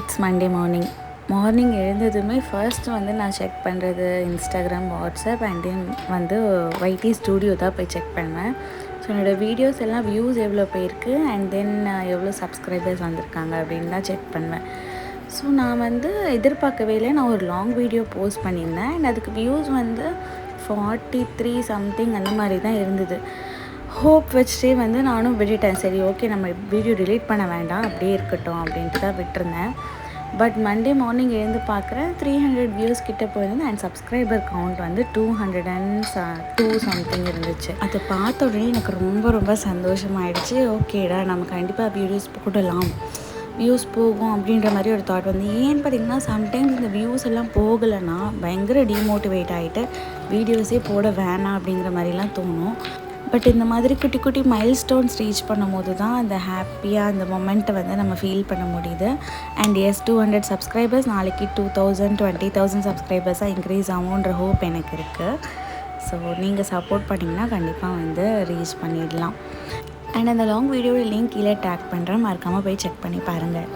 It's Monday morning எழுந்ததுமே first வந்து நான் check பண்ணுறது இன்ஸ்டாகிராம், வாட்ஸ்அப் அண்ட் தென் வந்து வைட்டி ஸ்டூடியோ தான் போய் செக் பண்ணுவேன். ஸோ என்னோடய வீடியோஸ் எல்லாம் வியூஸ் எவ்வளோ போயிருக்கு அண்ட் தென் எவ்வளோ சப்ஸ்கிரைபர்ஸ் வந்திருக்காங்க அப்படின்னு தான் செக் பண்ணுவேன். ஸோ நான் வந்து எதிர்பார்க்கவே இல்லை. நான் ஒரு லாங் வீடியோ போஸ்ட் பண்ணியிருந்தேன் அண்ட் அதுக்கு வியூஸ் வந்து 43 சம்திங் அந்த மாதிரி தான் இருந்தது. ஹோப் வச்சுட்டே வந்து நானும் விட்டுட்டேன். சரி, ஓகே, நம்ம வீடியோ டிலீட் பண்ண வேண்டாம், அப்படியே இருக்கட்டும் அப்படின்ட்டு தான் விட்டுருந்தேன். பட் மண்டே மார்னிங் எழுந்து பார்க்குறேன் 300 வியூஸ் கிட்டே போயிருந்தேன் அண்ட் சப்ஸ்கிரைபர் கவுண்ட் வந்து 202 சம்திங் இருந்துச்சு. அதை பார்த்த உடனே எனக்கு ரொம்ப ரொம்ப சந்தோஷமாயிடுச்சு. ஓகேடா, நம்ம கண்டிப்பாக வீடியோஸ் போடலாம், வியூஸ் போகும் அப்படின்ற மாதிரி ஒரு தாட் வந்து. ஏன்னு பார்த்திங்கன்னா சம்டைம்ஸ் இந்த வியூஸ் எல்லாம் போகலைன்னா பயங்கர டிமோட்டிவேட் ஆகிட்டு வீடியோஸே போட வேணாம் அப்படிங்கிற மாதிரிலாம் தோணும். பட் இந்த மாதிரி குட்டி குட்டி மைல்ஸ்டோன்ஸ் ரீச் பண்ணும்போது தான் அந்த ஹாப்பியாக அந்த மொமெண்ட்டை வந்து நம்ம ஃபீல் பண்ண முடியுது. அண்ட் எஸ் 200 சப்ஸ்கிரைபர்ஸ் நாளைக்கு 2000 20,000 சப்ஸ்கிரைபர்ஸாக இன்க்ரீஸ் ஆகுன்ற ஹோப் எனக்கு இருக்குது. ஸோ நீங்கள் சப்போர்ட் பண்ணிங்கன்னா கண்டிப்பாக வந்து ரீச் பண்ணிடலாம். அண்ட் அந்த லாங் வீடியோட லிங்க் கீழே டேக் பண்ணுறேன், மறக்காமல் போய் செக் பண்ணி பாருங்கள்.